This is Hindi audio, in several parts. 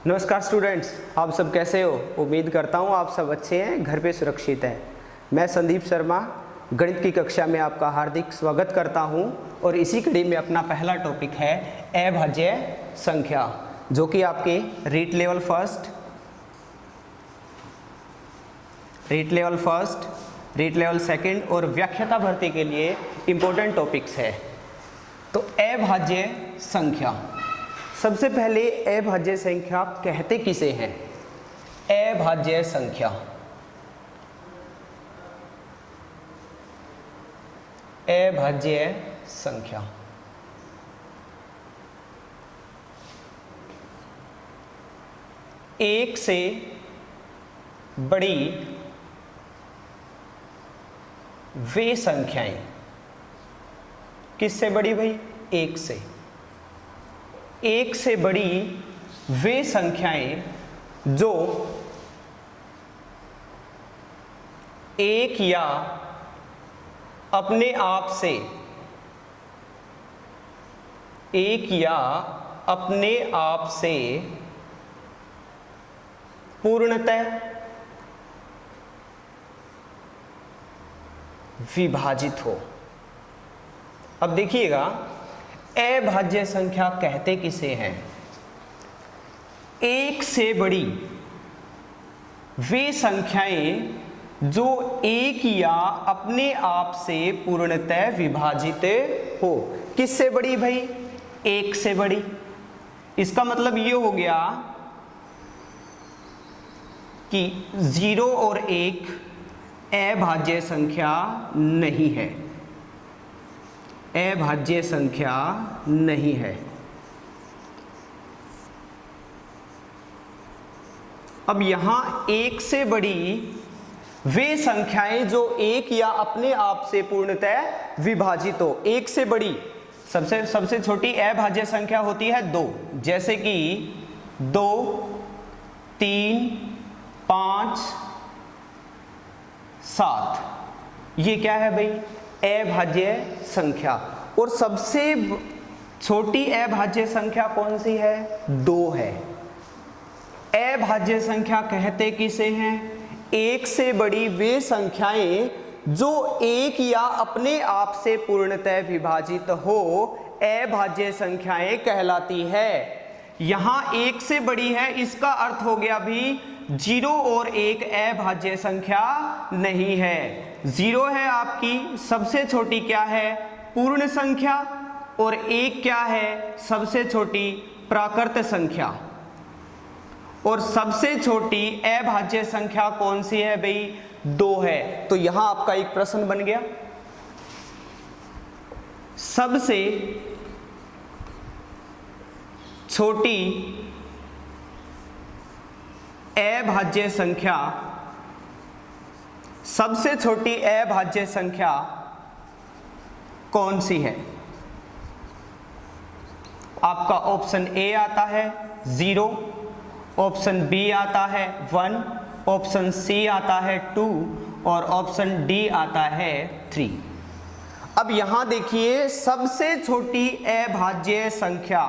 नमस्कार स्टूडेंट्स, आप सब कैसे हो। उम्मीद करता हूँ आप सब अच्छे हैं, घर पे सुरक्षित हैं। मैं संदीप शर्मा गणित की कक्षा में आपका हार्दिक स्वागत करता हूँ और इसी कड़ी में अपना पहला टॉपिक है अभाज्य संख्या, जो कि आपके REET level first, REET level second और व्याख्याता भर्ती के लिए इम्पोर्टेंट टॉपिक्स है। तो अभाज्य संख्या, सबसे पहले अभाज्य संख्या कहते किसे हैं। अभाज्य संख्या, अभाज्य संख्या एक से बड़ी वे संख्याएं, किससे बड़ी भाई? एक से बड़ी वे संख्याएं जो एक या अपने आप से पूर्णतः विभाजित हो। अब देखिएगा, अभाज्य संख्या कहते किसे हैं? एक से बड़ी वे संख्याएं जो एक या अपने आप से पूर्णतः विभाजित हो। किससे बड़ी भाई? एक से बड़ी। इसका मतलब ये हो गया कि 0 और 1 अभाज्य संख्या नहीं है, अभाज्य संख्या नहीं है। अब यहां एक से बड़ी वे संख्याएं जो एक या अपने आप से पूर्णतः विभाजित हो। एक से बड़ी सबसे छोटी अभाज्य संख्या होती है 2, जैसे कि 2, 3, 5, 7। ये क्या है भाई? अभाज्य संख्या। और सबसे छोटी अभाज्य संख्या कौन सी है? 2 है। अभाज्य संख्या कहते किसे हैं? एक से बड़ी वे संख्याएं जो एक या अपने आप से पूर्णतः विभाजित हो, अभाज्य संख्याएं कहलाती है। यहां एक से बड़ी है, इसका अर्थ हो गया भी 0 और 1 अभाज्य संख्या नहीं है। 0 है आपकी सबसे छोटी क्या है? पूर्ण संख्या। और 1 क्या है? सबसे छोटी प्राकृत संख्या। और सबसे छोटी अभाज्य संख्या कौन सी है भाई? 2 है। तो यहां आपका एक प्रश्न बन गया, सबसे छोटी अभाज्य संख्या, सबसे छोटी अभाज्य संख्या कौन सी है? आपका ऑप्शन ए आता है 0, ऑप्शन बी आता है 1, ऑप्शन सी आता है 2 और ऑप्शन डी आता है 3। अब यहां देखिए, सबसे छोटी अभाज्य संख्या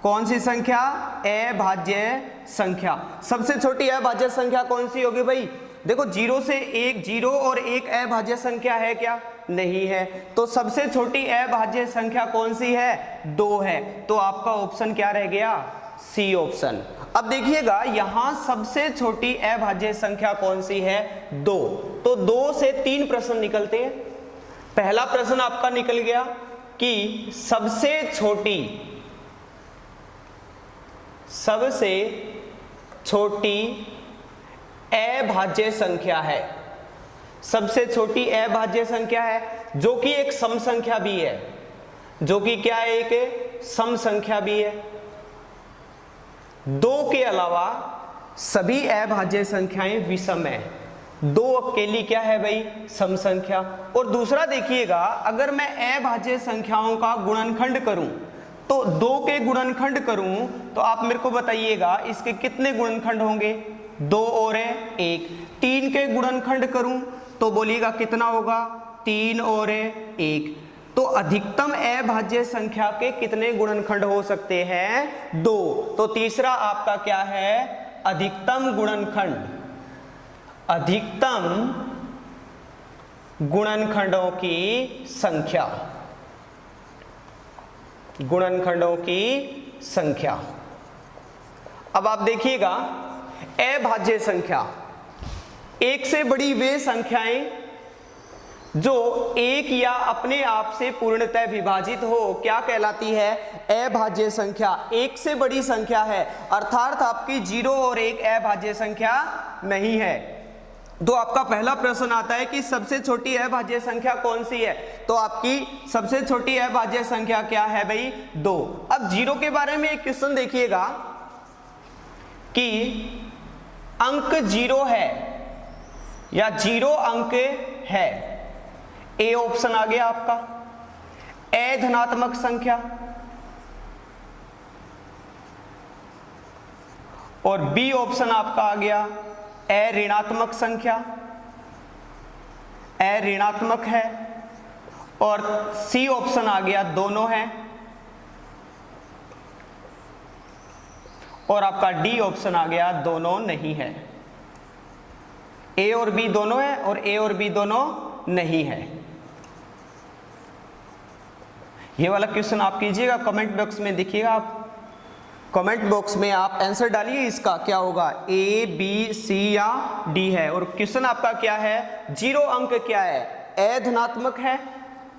कौन सी संख्या? अभाज्य संख्या। सबसे छोटी अभाज्य संख्या कौन सी होगी भाई? देखो 0 से 1, 0 और 1 अभाज्य संख्या है क्या? नहीं है। तो सबसे छोटी अभाज्य संख्या कौन सी है? 2 है। तो आपका ऑप्शन क्या रह गया? C option. अब देखिएगा, यहां सबसे छोटी अभाज्य संख्या कौन सी है? 2। तो 2 से 3 प्रश्न निकलते हैं। पहला प्रश्न आपका निकल गया कि सबसे छोटी अभाज्य संख्या है। सबसे छोटी अभाज्य संख्या है जो कि एक सम संख्या भी है, जो कि क्या है? एक सम संख्या भी है। 2 के अलावा सभी अभाज्य संख्याएं विषम है। 2 अकेली क्या है भाई? सम संख्या। और दूसरा देखिएगा, अगर मैं अभाज्य संख्याओं का गुणनखंड करूं तो 2 के गुणनखंड करूं तो आप मेरे को बताइएगा इसके कितने गुणनखंड होंगे? 2 और 1। 3 के गुणनखंड करूं तो बोलिएगा कितना होगा? 3 और 1। तो अधिकतम अभाज्य संख्या के कितने गुणनखंड हो सकते हैं? 2। तो तीसरा आपका क्या है? अधिकतम गुणनखंड, अधिकतम गुणनखंडों की संख्या, गुणनखंडों की संख्या। अब आप देखिएगा, अभाज्य संख्या, एक से बड़ी वे संख्याएं जो एक या अपने आप से पूर्णतः विभाजित हो क्या कहलाती है? अभाज्य संख्या। एक से बड़ी संख्या है, अर्थात आपकी 0 और 1 अभाज्य संख्या नहीं है। तो आपका पहला प्रश्न आता है कि सबसे छोटी अभाज्य संख्या कौन सी है? तो आपकी सबसे छोटी अभाज्य संख्या क्या है भाई? 2। अब 0 के बारे में एक क्वेश्चन देखिएगा कि अंक 0 है या 0 अंक है। ए ऑप्शन आ गया आपका अधनात्मक संख्या, और बी ऑप्शन आपका आ गया अऋणात्मक संख्या, अऋणात्मक है, और सी ऑप्शन आ गया दोनों है, और आपका डी ऑप्शन आ गया दोनों नहीं है। ए और बी दोनों है और ए और बी दोनों नहीं है। ये वाला क्वेश्चन आप कीजिएगा, कमेंट बॉक्स में देखिएगा, आप कमेंट बॉक्स में आप आंसर डालिए, इसका क्या होगा? ए, बी, सी या डी है। और क्वेश्चन आपका क्या है? 0 अंक क्या है? अधनात्मक है,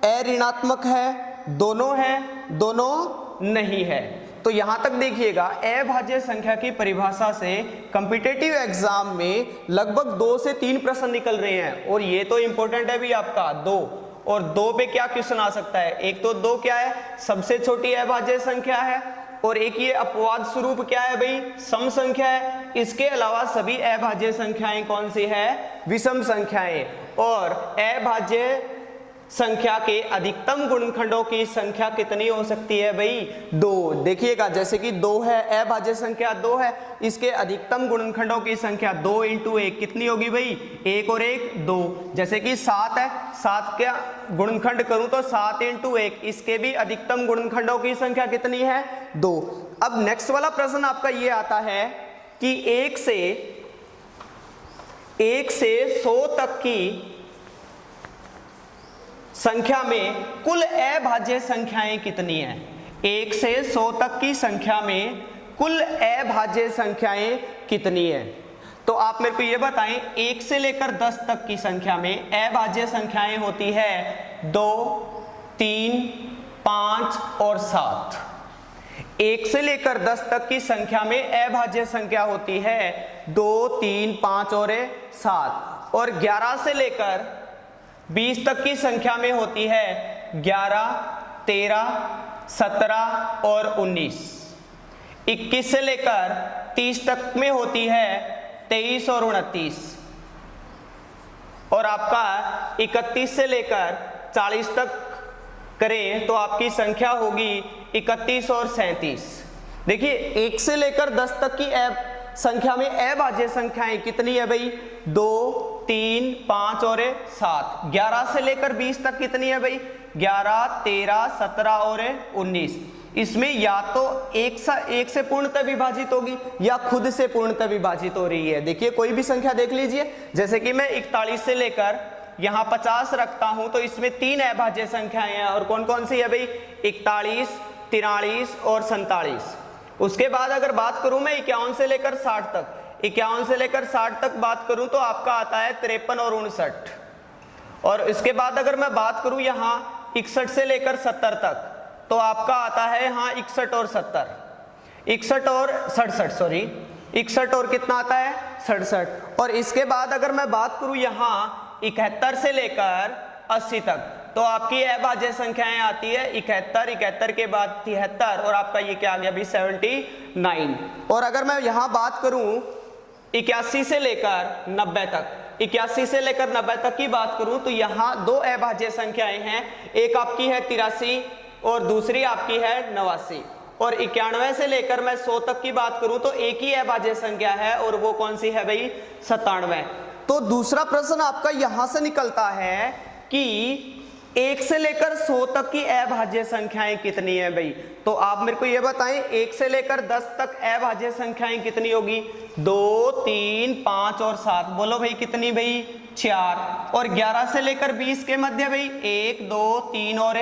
अऋणात्मक है, दोनों है, दोनों नहीं है। तो यहां तक देखिएगा, अभाज्य संख्या की परिभाषा से कॉम्पिटिटिव एग्जाम में लगभग 2 से 3 प्रश्न निकल रहे हैं, और ये तो इंपॉर्टेंट है भी आपका 2। और 2 पे क्या क्वेश्चन आ सकता है? एक तो 2 क्या है? सबसे छोटी अभाज्य संख्या है, और एक ये अपवाद स्वरूप क्या है भाई? सम संख्या है। इसके अलावा सभी अभाज्य संख्याएं कौन सी है? विषम संख्याएं। और अभाज्य संख्या के अधिकतम गुणनखंडों की संख्या कितनी हो सकती है भाई? 2। देखिएगा, जैसे कि 2 है, अभाज्य संख्या 2 है, इसके अधिकतम गुणनखंडों की संख्या 2 × 1 कितनी होगी भाई? 1 और 1 2। जैसे कि 7 है, 7 का गुणनखंड करूं तो 7 × 1, इसके भी अधिकतम गुणनखंडों की संख्या कितनी है? 2। अब नेक्स्ट वाला प्रश्न आपका ये आता है कि 1 से 100 तक की संख्या में कुल अभाज्य संख्याएं कितनी हैं? 1 से 100 तक की संख्या में कुल अभाज्य संख्याएं कितनी हैं? तो आप मेरे को ये बताएं, 1 से लेकर 10 तक की संख्या में अभाज्य संख्याएं होती है 2, 3, 5 और 7। 1 से लेकर 10 तक की संख्या में अभाज्य संख्या होती है 2, 3, 5 और 7। और 11 से लेकर 20 तक की संख्या में होती है 11, 13, 17 और 19। 21 से लेकर 30 तक में होती है 23 और 29। और आपका 31 से लेकर 40 तक करें तो आपकी संख्या होगी 31 और 37। देखिए, 1 से लेकर 10 तक की संख्या में अभाज्य संख्याएं कितनी है भाई? 2, 3, 5 और 7। 11 से लेकर 20 तक कितनी है भाई? 11, 13, 17 और 19। इसमें या तो एक से पूर्णतः विभाजित होगी या खुद से पूर्णतः विभाजित हो रही है। देखिए, कोई भी संख्या देख लीजिए, जैसे कि मैं 41 से लेकर यहाँ 50 रखता हूं तो इसमें 3 अभाज्य संख्याएं हैं, और कौन कौन सी है भाई? 41, 43 और 47। उसके बाद अगर बात करूं मैं 51 से लेकर 60 तक, 51 से लेकर 60 तक बात करूं तो आपका आता है 53 और 59। और इसके बाद अगर मैं बात करूं यहाँ 61 से लेकर 70 तक तो आपका आता है यहाँ 61 और 70, 61 और 67, सॉरी 61 और कितना आता है? 67। और इसके बाद अगर मैं बात करूं यहाँ 71 से लेकर 80 तक तो आपकी अभाज्य संख्याएं आती है 71, 71 के बाद 73, और आपका ये क्या आ गया अभी? 79। और अगर मैं यहाँ बात करूं 81 से लेकर 90 तक, 81 से लेकर 90 तक की बात करूं तो यहाँ 2 अभाज्य संख्याएं हैं, एक आपकी है 83 और दूसरी आपकी है 89। और 91 से लेकर मैं 100 तक की बात करूं तो एक ही अभाज्य संख्या है, और वो कौन सी है भाई? 97। तो दूसरा प्रश्न आपका यहां से निकलता है कि 1 से लेकर 100 तक की अभाज्य संख्याएं कितनी है भाई? तो आप मेरे को ये बताएं 1 से लेकर 10 तक अभाज्य संख्याएं कितनी होगी? 2, 3, 5 और 7। बोलो भाई कितनी भाई? 4। और 11 से लेकर 20 के मध्य भाई 1, 2, 3 और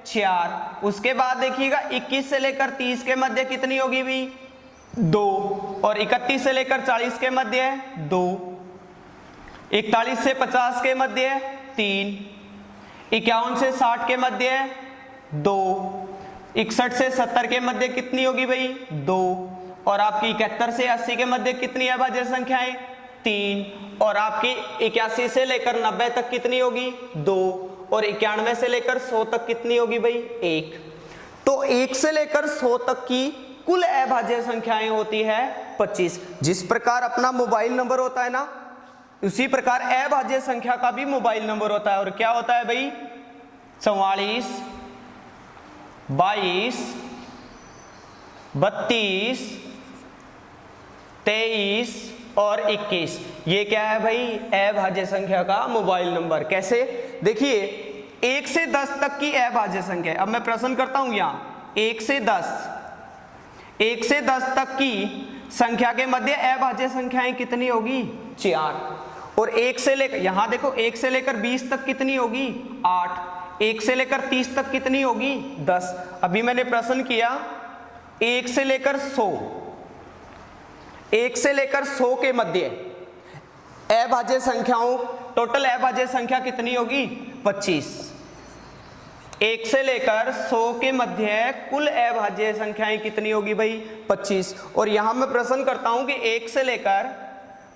4। उसके बाद देखिएगा 21 से लेकर 30 के मध्य कितनी होगी भाई? 2। और 31 से लेकर 40 के मध्य है 2। 41 से 50 के मध्य है 3। 51 से 60 के मध्य है 2। 61 से 70 के मध्य कितनी होगी भाई? 2। और आपकी 71 से 80 के मध्य कितनी अभाज्य संख्याएं? 3। और आपकी 81 से लेकर 90 तक कितनी होगी? 2। और 91 से लेकर 100 तक कितनी होगी भाई? 1। तो 1 से लेकर 100 तक की कुल अभाज्य संख्याएं होती है 25। जिस प्रकार अपना मोबाइल नंबर होता है ना, उसी प्रकार अभाज्य संख्या का भी मोबाइल नंबर होता है। और क्या होता है भाई? 44, 22, 32, 23 और 21। ये क्या है भाई? अभाज्य संख्या का मोबाइल नंबर। कैसे? देखिए 1 से 10 तक की अभाज्य संख्या। अब मैं प्रश्न करता हूं यहां 1 से 10 तक की संख्या के मध्य अभाज्य संख्याएं कितनी होगी? 4। और 1 से लेकर, यहां देखो 1 से लेकर 20 तक कितनी होगी? 8। 1 से लेकर 30 तक कितनी होगी? 10। अभी मैंने प्रश्न किया 1 से लेकर 100, 1 से लेकर 100 के मध्य अभाज्य संख्याओं, टोटल अभाज्य संख्या कितनी होगी? 25। 1 से लेकर 100 के मध्य कुल अभाज्य संख्याएं कितनी होगी भाई? 25। और यहां मैं प्रश्न करता हूं कि 1 से लेकर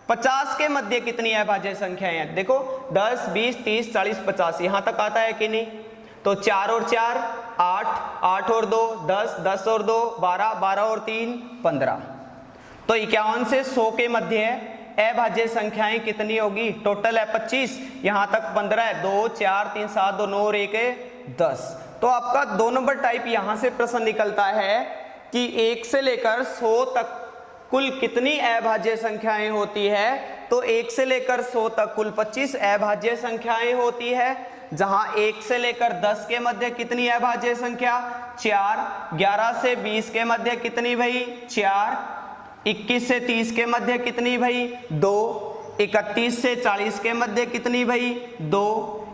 50 के मध्य कितनी अभाज्य संख्याएं हैं? देखो 10, 20, 30, 40, 50 यहां तक आता है कि नहीं? तो 4 और 4 8, 8 और 2 10, 10 और 2 12, 12 और 3 15। तो 51 से 100 के मध्य अभाज्य संख्याएं कितनी होगी? टोटल है 25, यहां तक 15 है। 2, 4, 3, 7, 2, 9 और 1 है 10। तो आपका 2 नंबर टाइप यहां से प्रश्न निकलता है कि 1 से लेकर 100 तक कुल कितनी अभाज्य संख्याएं होती है? तो 1 से लेकर 100 तक कुल 25 अभाज्य संख्याएं होती है, जहां 1 से लेकर 10 के मध्य कितनी अभाज्य संख्या? 4। 11 से 20 के मध्य कितनी भाई? 4। 21 से 30 के मध्य कितनी भाई? 2। 31 से 40 के मध्य कितनी भाई? 2।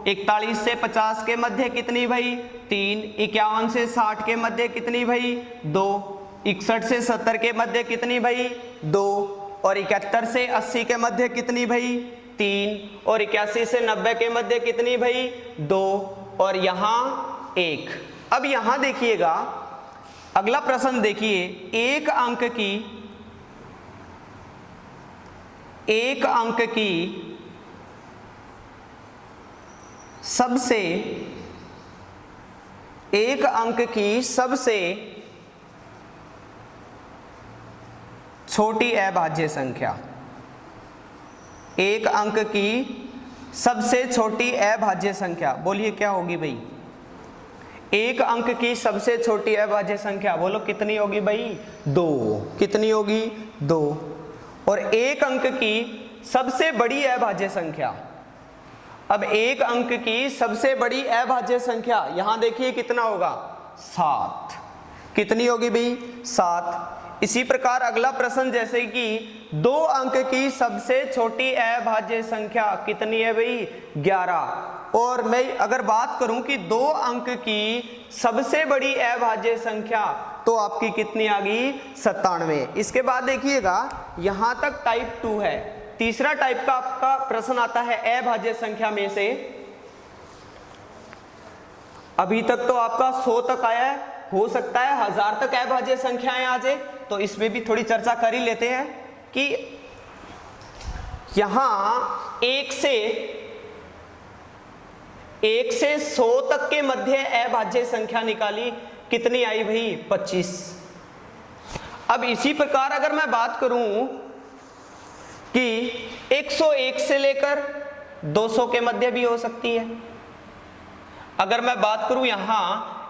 41 से 50 के मध्य कितनी भाई? 3। 51 से 60 के मध्य कितनी भाई? 2। 61 से 70 के मध्य कितनी भाई? 2। और 71 से 80 के मध्य कितनी भाई? 3। और 81 से 90 के मध्य कितनी भाई? 2। और यहाँ 1। अब यहाँ देखिएगा अगला प्रश्न देखिए, एक अंक की सबसे छोटी अभाज्य संख्या, एक अंक की सबसे छोटी अभाज्य संख्या, बोलिए क्या होगी भाई? एक अंक की सबसे छोटी अभाज्य संख्या बोलो कितनी होगी भाई? 2। कितनी होगी? 2। और एक अंक की सबसे बड़ी अभाज्य संख्या, अब एक अंक की सबसे बड़ी अभाज्य संख्या यहां देखिए कितना होगा? 7। कितनी होगी भाई? 7। इसी प्रकार अगला प्रश्न जैसे कि 2 अंक की सबसे छोटी अभाज्य संख्या कितनी है भाई? 11। और मैं अगर बात करूं कि 2 अंक की सबसे बड़ी अभाज्य संख्या, तो आपकी कितनी आ गई? 97। इसके बाद देखिएगा यहां तक टाइप 2 है। तीसरा टाइप का आपका प्रश्न आता है अभाज्य संख्या में से। अभी तक तो आपका 100 तक आया है, हो सकता है 1000 तक अभाज्य संख्याएं आ जाए, तो इसमें भी थोड़ी चर्चा कर ही लेते हैं कि यहां 1 से 100 तक के मध्य अभाज्य संख्या निकाली, कितनी आई भाई? 25। अब इसी प्रकार अगर मैं बात करूं कि 101 से लेकर 200 के मध्य भी हो सकती है। अगर मैं बात करूं यहां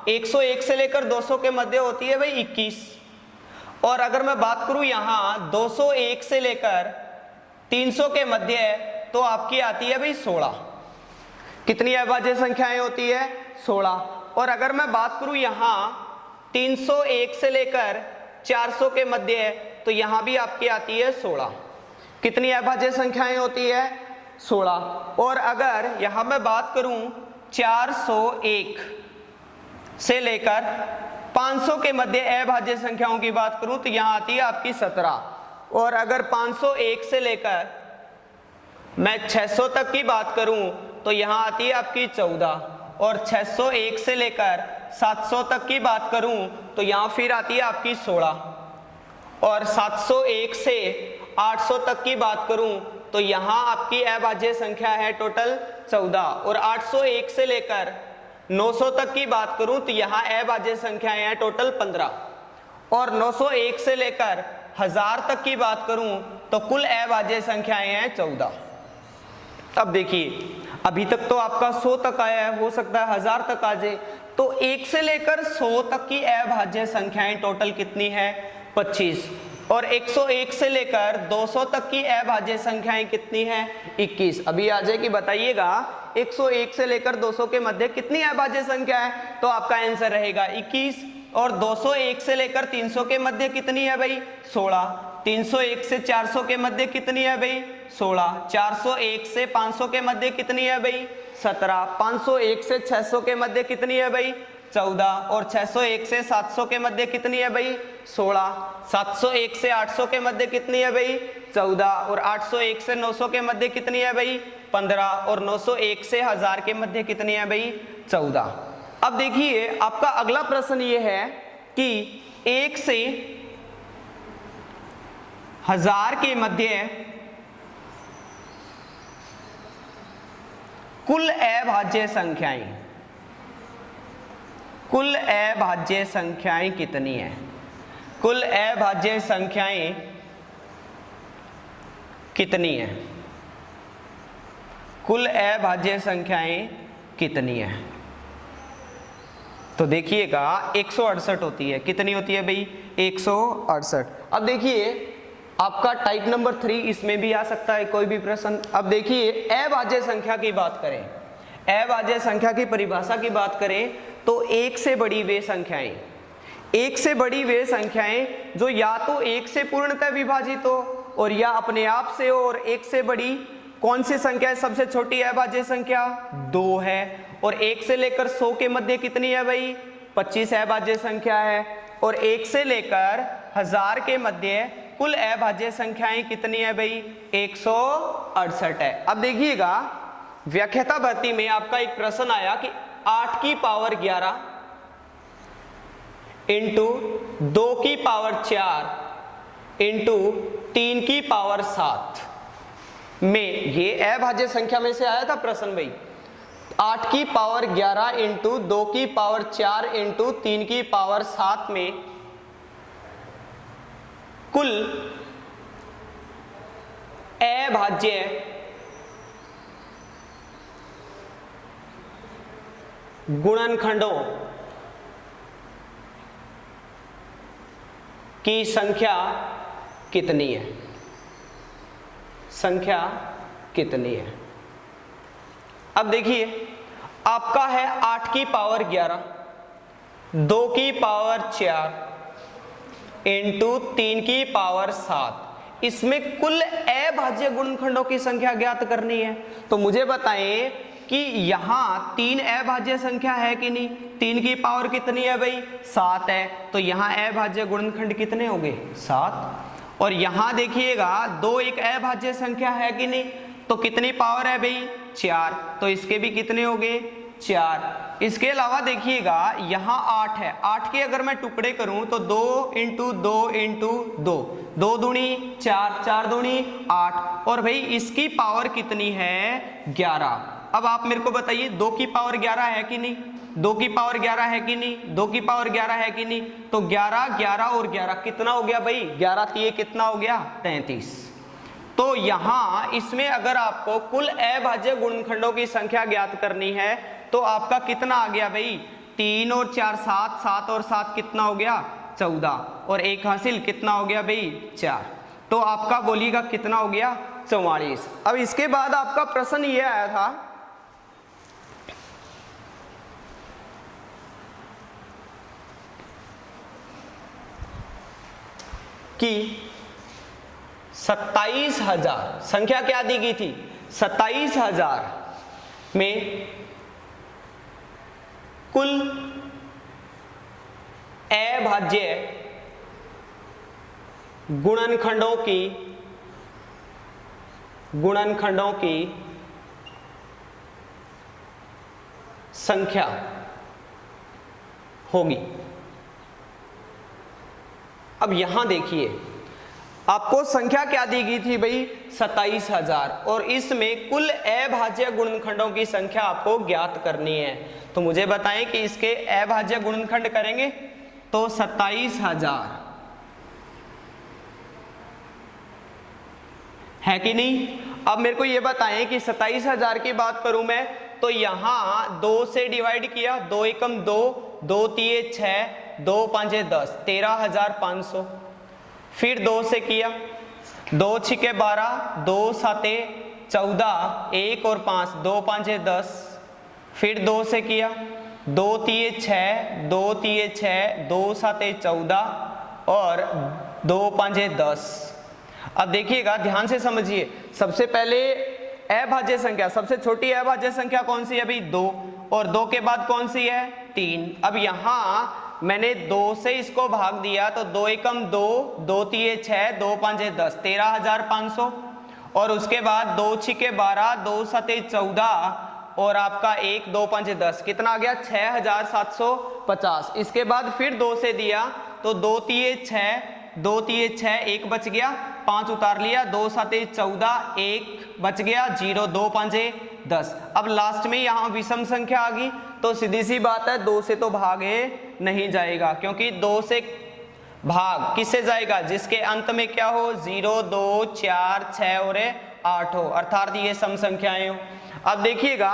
101 से लेकर 200 के मध्य होती है भाई 21। और अगर मैं बात करूं यहां 201 से लेकर 300 के मध्य, तो आपकी आती है भाई 16। कितनी अभाज्य संख्याएं होती है? 16। और अगर मैं बात करूं यहाँ 301 से लेकर 400 के मध्य है, तो यहाँ भी आपकी आती है 16। कितनी अभाज्य संख्याएं होती है? 16। और अगर यहाँ मैं बात करूं 401 से लेकर 500 के मध्य अभाज्य संख्याओं की बात करूं तो यहाँ आती है आपकी 17। और अगर 501 से लेकर मैं 600 तक की बात करूं तो यहाँ आती है आपकी 14। और 601 से लेकर 700 तक की बात करूं तो यहाँ फिर आती है आपकी 16। और 701 से 800 तक की बात करूं तो यहाँ आपकी अभाज्य संख्या है टोटल 14। और 801 से लेकर 900 तक की बात करूं तो यहाँ अभाज्य संख्याएं हैं टोटल 15। और 901 से लेकर 1000 तक की बात करूं तो कुल अभाज्य संख्याएं हैं 14। अब देखिए अभी तक तो आपका 100 तक आया है, हो सकता है 1000 तक आ जाए। तो 1 से लेकर 100 तक की अभाज्य संख्याएं टोटल कितनी है? 25। और 101 से लेकर 200 तक की अभाज्य संख्याएं कितनी है? 21। अभी आ जाएगी, बताइएगा 101 से लेकर 200 के मध्य कितनी अभाज्य संख्या है? तो आपका आंसर रहेगा 21। और 201 से लेकर 300 के मध्य कितनी है भाई? 16। 301 से 400 के मध्य कितनी है भाई? 16। 401 से 500 के मध्य कितनी है भाई? 17। 501 से 600 के मध्य कितनी है भाई? 14। और 601 से 700 के मध्य कितनी है भाई? 16। 701 से 800 के मध्य कितनी है भाई? 14। और 801 से 900 के मध्य कितनी है भाई? 15। और 901 से 1000 के मध्य कितनी है भाई? 14। अब देखिए आपका अगला प्रश्न ये है कि 1 से 1000 के मध्य कुल अभाज्य संख्याएं, कुल अभाज्य संख्याएं कितनी है? कुल अभाज्य संख्याएं कितनी है? कुल अभाज्य संख्याएं कितनी है? तो देखिएगा 168 होती है। कितनी होती है भाई? 168। अब देखिए आपका टाइप नंबर 3 इसमें भी आ सकता है कोई भी प्रश्न। अब देखिए अभाज्य संख्या की बात करें, अभाज्य संख्या की परिभाषा की बात करें तो 1 से बड़ी वे संख्याएं, 1 से बड़ी वे संख्याएं जो या तो 1 से पूर्णतः विभाजित हो और या अपने आप से हो। और 1 से बड़ी कौन सी संख्या है? सबसे छोटी अभाज्य संख्या 2 है। और 1 से लेकर 100 के मध्य कितनी है भाई? 25 अभाज्य संख्या है। और 1 से लेकर 1000 के मध्य कुल अभाज्य संख्याएं कितनी है भाई? 168 है। अब देखिएगा व्याख्याता भर्ती में आपका एक प्रश्न आया कि 8 की पावर 11 इंटू 2 की पावर 4 इंटू 3 की पावर 7 में, ये अभाज्य संख्या में से आया था प्रश्न भाई। 8 की पावर 11 इंटू 2 की पावर 4 इंटू 3 की पावर 7 में कुल अभाज्य गुणनखंडों की संख्या कितनी है? संख्या कितनी है? अब देखिए आपका है 8 की पावर 11, 2 की पावर 4 इंटू 3 की पावर 7। इसमें कुल अभाज्य गुणनखंडों की संख्या ज्ञात करनी है। तो मुझे बताएं कि यहाँ 3 अभाज्य संख्या है कि नहीं? 3 की पावर कितनी है भाई? 7 है। तो यहाँ अभाज्य गुणनखंड कितने हो गए? 7। और यहाँ देखिएगा 2 एक अभाज्य संख्या है कि नहीं? तो कितनी पावर है भाई? 4। तो इसके भी कितने हो गए? 4। इसके अलावा देखिएगा यहाँ 8 है। 8 के अगर मैं टुकड़े करूं तो 2 इंटू 2 इंटू 2, 2 दूनी 4, 4 दूनी 8। और भाई इसकी पावर कितनी है? 11। अब आप मेरे को बताइए 2 की पावर 11 है कि नहीं? 2 की पावर 11 है कि नहीं? 2 की पावर 11 है कि नहीं? तो 11, 11 और 11 कितना हो गया भाई? 11 3 कितना हो गया? 33। तो यहाँ इसमें अगर आपको कुल अभाज्य गुणनखंडों की संख्या ज्ञात करनी है तो आपका कितना आ गया भाई? 3 और 4 7, 7 और 7 कितना हो गया? 14। और 1 हासिल कितना हो गया भाई? 4। तो आपका बोलिएगा कितना हो गया? 44। अब इसके बाद आपका प्रश्न ये आया था कि 27,000 संख्या क्या दी गई थी, 27,000 में कुल अभाज्य गुणनखंडों की संख्या होगी। अब यहां देखिए आपको संख्या क्या दी गई थी भाई, 27,000, और इसमें कुल अभाज्य गुणनखंडों की संख्या आपको ज्ञात करनी है। तो मुझे बताएं कि इसके अभाज्य गुणनखंड करेंगे तो 27,000 है कि नहीं। अब मेरे को ये बताएं कि 27,000 की बात करूं मैं तो यहां 2 से डिवाइड किया, 2 एकम 2, 2 तिये 6, 2 पांचे 10, 13,500। फिर 2 से किया, 2 छिके 12, 2 साते 14, 1 और 5, 2 पांचे 10। फिर 2 से किया, 2 तिये 6, 2 तिये 6, 2 साते 14 और 2 पांचे 10। अब देखिएगा ध्यान से समझिए, सबसे पहले अभाज्य संख्या, सबसे छोटी अभाज्य संख्या कौन सी है भाई, 2, और 2 के बाद कौन सी है, 3। अब यहां मैंने 2 से इसको भाग दिया तो 2 एकम 2, 2 तिये 6, 2 पांचे 10, 13,500, और उसके बाद 2 छिके 12, 2 सते 14 और आपका 1, 2 पांचे 10, कितना आ गया 6,750। इसके बाद फिर 2 से दिया तो 2 तिये 6, 2 तिये 6, 1 बच गया, 5 उतार लिया, 2 साते 14, 1 बच गया, 0, 2 पांचे 10। अब लास्ट में यहाँ विषम संख्या आ गई तो सीधी सी बात है 2 से तो भागे नहीं जाएगा, क्योंकि 2 से भाग किससे जाएगा, जिसके अंत में क्या हो, 0, 2, 4, 6 और 8 हो, अर्थात ये सम संख्याएं हो। अब देखिएगा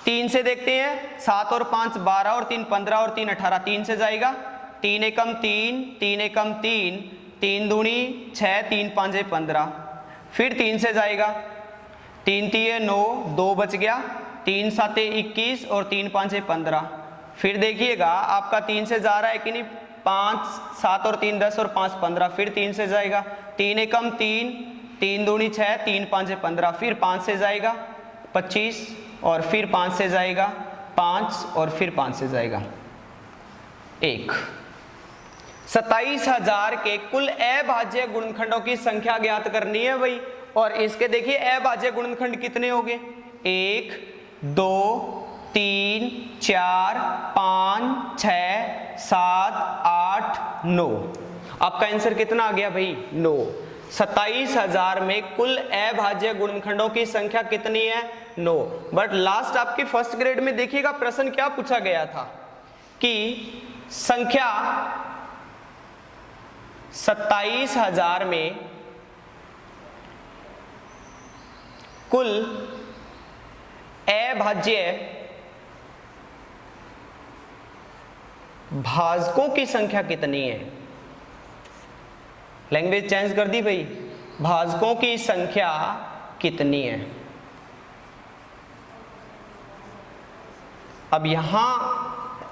3 से देखते हैं, 7 और 5 12 और 3 15 और 3 18, 3 से जाएगा, 3 एकम 3, 3 एकम 3, 3 दूनी 6, 3 पांचे 15। फिर 3 से जाएगा, 3 तिये 9, 2 बच गया, 3 साते 21 और 3 पांचे 15। फिर देखिएगा आपका 3 से जा रहा है कि नहीं, 5 7 और 3 10 और 5 15। फिर 3 से जाएगा, 3 एकम 3, 3 दूनी 6, 3 पांचे 15। फिर 5 से जाएगा 25 और फिर 5 से जाएगा 5 और फिर 5 से जाएगा 1। 27,000 के कुल अभाज्य गुणनखंडों की संख्या ज्ञात करनी है भाई। और इसके देखिए अभाज्य गुणनखंड कितने हो गए, 1 2 3 4 5 6 7 8 9। आपका आंसर कितना आ गया भाई, 9। 27,000 में कुल अभाज्य गुणनखंडों की संख्या कितनी है, 9। बट लास्ट आपके फर्स्ट ग्रेड में देखिएगा प्रश्न क्या पूछा गया था कि संख्या 27,000 में कुल अभाज्य भाजकों की संख्या कितनी है। लैंग्वेज चेंज कर दी भाई, भाजकों की संख्या कितनी है। अब यहां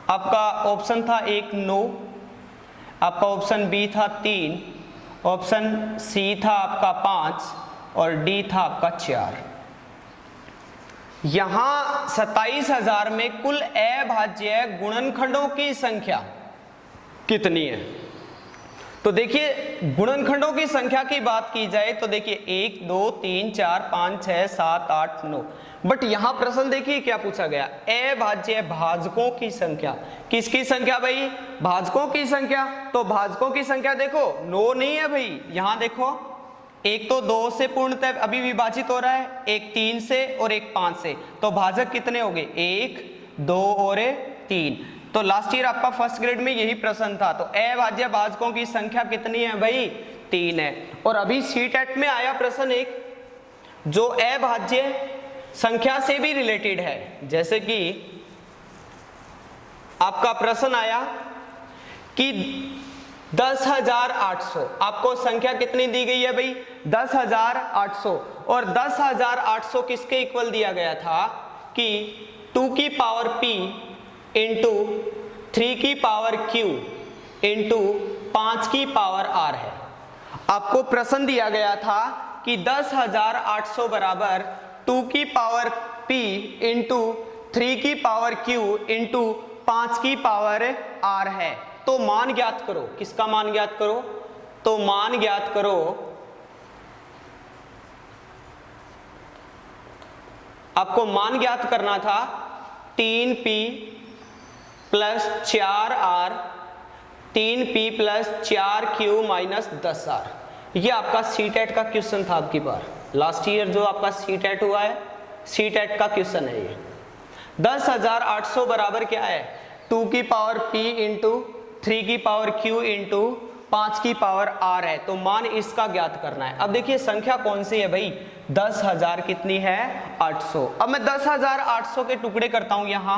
आपका ऑप्शन था 1 9, आपका ऑप्शन बी था 3, ऑप्शन सी था आपका 5 और डी था आपका 4। यहां 27,000 में कुल अभाज्य गुणनखंडों की संख्या कितनी है। तो देखिए गुणनखंडों की संख्या की बात की जाए तो देखिए 1 2 3 4 5 6 7 8 9। बट यहां प्रश्न देखिए क्या पूछा गया, अभाज्य भाजकों की संख्या। किसकी संख्या भाई, भाजकों की संख्या। तो भाजकों की संख्या देखो 9 नहीं है भाई, यहां देखो एक तो 2 से पूर्णतः अभी विभाजित हो रहा है, एक 3 से और एक 5 से। तो भाजक कितने हो गए, 1 2 और 3। तो लास्ट ईयर आपका फर्स्ट ग्रेड में यही प्रश्न था। तो अभाज्य भाजकों की संख्या कितनी है भाई, 3 है। और अभी सीटेट में आया प्रश्न एक जो अभाज्य संख्या से भी रिलेटेड है, जैसे कि आपका प्रश्न आया कि 10,800, आपको संख्या कितनी दी गई है भाई, 10,800। और 10,800 किसके इक्वल दिया गया था कि 2 की पावर p इंटू 3 की पावर q इंटू 5 की पावर r है। आपको प्रश्न दिया गया था कि 10,800 बराबर 2 की पावर p इंटू 3 की पावर q इंटू 5 की पावर r है। तो मान ज्ञात करो। किसका मान ज्ञात करो? तो मान ज्ञात करो आपको मान ज्ञात करना था 3p plus 4r 3p plus 4q minus 10r। ये आपका सीटेट का क्वेश्चन था आपकी बार लास्ट ईयर जो आपका सीटेट हुआ है, सीटेट का क्वेश्चन है ये। 10,800 बराबर क्या है? 2 की पावर p इंटू 3 की पावर q इंटू 5 की पावर r है। तो मान इसका ज्ञात करना है। अब देखिए संख्या कौन सी है भाई? 10,000 कितनी है? 800। अब मैं 10,800 के टुकड़े करता हूं यहां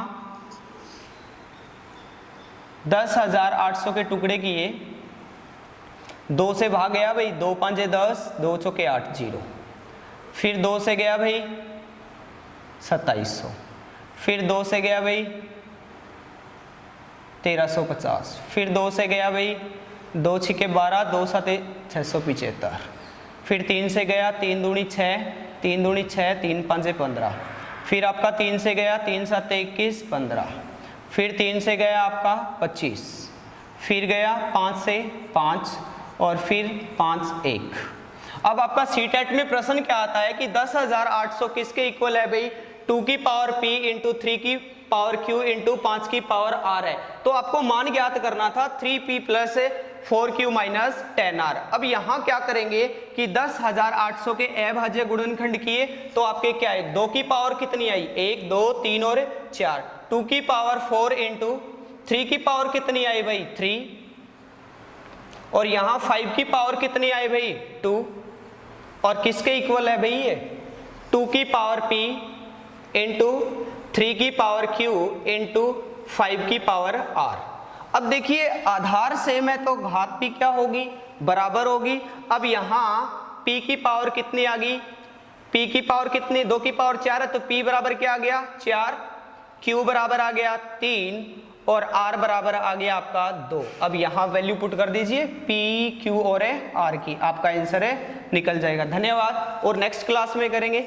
10,800 के टुकड़े किए, 2 से भाग गया भाई, 2 5 10, 2 चौके 8 0, फिर 2 से गया भाई 2700, फिर 2 से गया भाई 1350, फिर 2 से गया भाई 2 छिके 12, 2 7 675, फिर 3 से गया 3 दूनी 6, 3 दूनी 6, 3 5 15, फिर आपका 3 से गया 3 7 21 15, फिर 3 से गया आपका 25, फिर गया 5 से 5 और फिर 5 1। अब आपका सीटेट में प्रश्न क्या आता है कि 10,800 किसके इक्वल है भाई? 2 की पावर p इंटू 3 की पावर q इंटू 5 की पावर r है। तो आपको मान ज्ञात करना था 3p plus 4q minus 10r। अब यहाँ क्या करेंगे कि 10,800 के अभाज्य गुणनखंड किए तो आपके क्या है? 2 की पावर कितनी आई? 1 2 3 और 4। 2 की पावर 4 इंटू 3 की पावर कितनी आई भाई? 3। और यहाँ 5 की पावर कितनी आई भाई? 2। और किसके इक्वल है भाई ये? 2 की पावर p इंटू 3 की पावर q इंटू 5 की पावर r। अब देखिए आधार सेम है तो घात p क्या होगी? बराबर होगी। अब यहाँ p की पावर कितनी आ गई? p की पावर कितनी? 2 की पावर 4 है तो p बराबर क्या आ गया? 4, q बराबर आ गया 3 और r बराबर आ गया आपका 2। अब यहाँ वैल्यू पुट कर दीजिए p q और r की, आपका आंसर है निकल जाएगा। धन्यवाद और नेक्स्ट क्लास में करेंगे।